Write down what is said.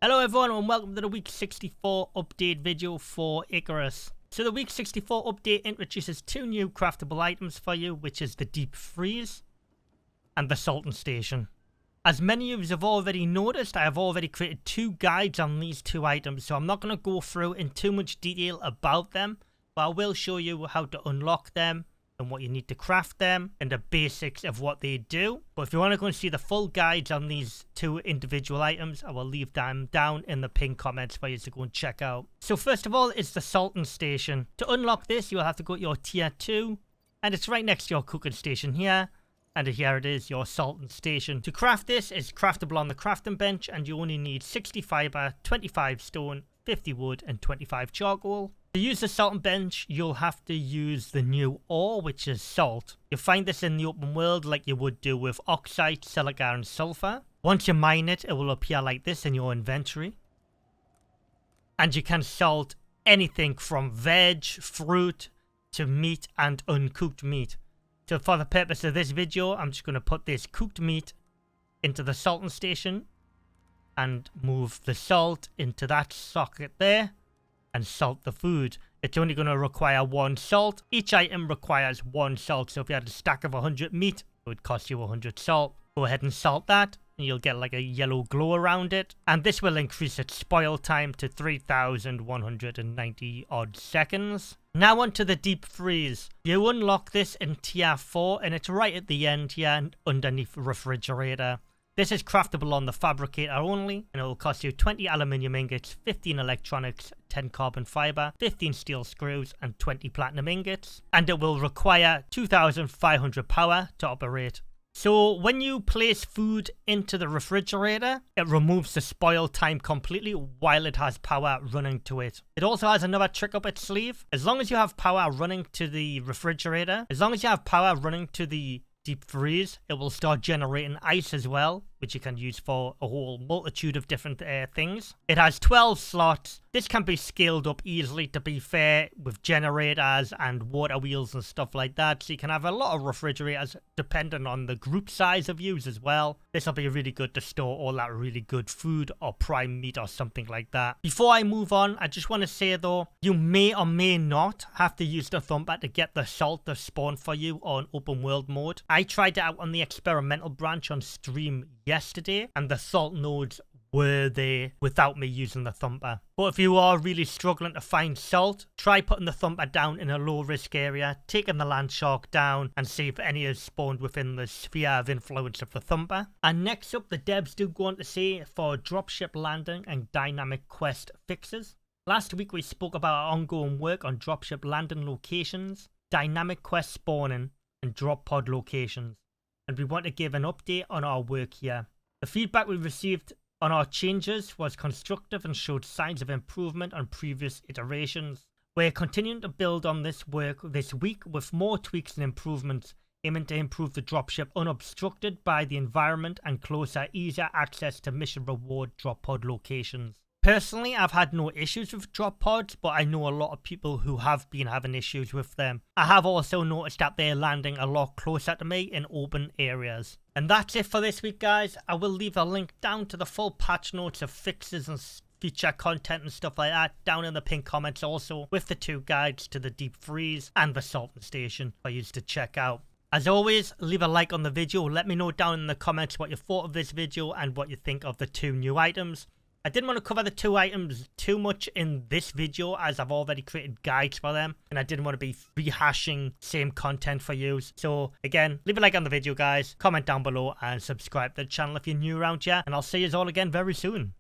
Hello everyone and welcome to the week 64 update video for ICARUS. So the week 64 update introduces two new craftable items for you, which is the deep freeze and the salting station. As many of you have already noticed, I have already created two guides on these two items, so I'm not going to go through in too much detail about them, but I will show you how to unlock them and what you need to craft them and the basics of what they do. But if you want to go and see the full guides on these two individual items, I will leave them down in the pinned comments for you to go and check out. So first of all is the salting station. To unlock this, you'll have to go to your tier 2, and it's right next to your cooking station here. And here it is, your salting station. To craft this, it's craftable on the crafting bench, and you only need 60 fiber, 25 stone, 50 wood, and 25 charcoal. To use the salting bench, you'll have to use the new ore, which is salt. You'll find this in the open world like you would do with oxide, silica, and sulfur. Once you mine it, it will appear like this in your inventory. And you can salt anything from veg, fruit, to meat and uncooked meat. So for the purpose of this video, I'm just going to put this cooked meat into the salting station and move the salt into that socket there and salt the food. It's only going to require one salt. Each item requires one salt. So if you had a stack of 100 meat, it would cost you 100 salt. Go ahead and salt that and you'll get like a yellow glow around it. And this will increase its spoil time to 3,190 odd seconds. Now on to the deep freeze. You unlock this in tier 4 and it's right at the end here underneath the refrigerator. This is craftable on the fabricator only, and it will cost you 20 aluminium ingots, 15 electronics, 10 carbon fiber, 15 steel screws, and 20 platinum ingots. And it will require 2,500 power to operate. So when you place food into the refrigerator, it removes the spoil time completely while it has power running to it. It also has another trick up its sleeve. As long as you have power running to the refrigerator, as long as you have power running to the deep freeze, it will start generating ice as well, which you can use for a whole multitude of different things. It has 12 slots. This can be scaled up easily, to be fair, with generators and water wheels and stuff like that. So you can have a lot of refrigerators depending on the group size of use as well. This will be really good to store all that really good food or prime meat or something like that. Before I move on, I just want to say though, you may or may not have to use the thumper to get the salt to spawn for you on open world mode. I tried it out on the experimental branch on stream yesterday, and the salt nodes were there without me using the thumper. But if you are really struggling to find salt, try putting the thumper down in a low risk area, taking the land shark down, and see if any is spawned within the sphere of influence of the thumper. And next up, the devs do go on to say for dropship landing and dynamic quest fixes. Last week we spoke about our ongoing work on dropship landing locations, dynamic quest spawning, and drop pod locations. And we want to give an update on our work here. The feedback we received on our changes was constructive and showed signs of improvement on previous iterations. We're continuing to build on this work this week with more tweaks and improvements, aiming to improve the dropship unobstructed by the environment and closer, easier access to mission reward drop pod locations. Personally, I've had no issues with drop pods, but I know a lot of people who have been having issues with them. I have also noticed that they're landing a lot closer to me in open areas. And that's it for this week, guys. I will leave a link down to the full patch notes of fixes and feature content and stuff like that down in the pinned comments, also with the two guides to the deep freeze and the salting station for you to check out. As always, leave a like on the video. Let me know down in the comments what you thought of this video and what you think of the two new items. I didn't want to cover the two items too much in this video as I've already created guides for them, and I didn't want to be rehashing same content for you. So again, leave a like on the video, guys, comment down below and subscribe to the channel if you're new around here, and I'll see you all again very soon.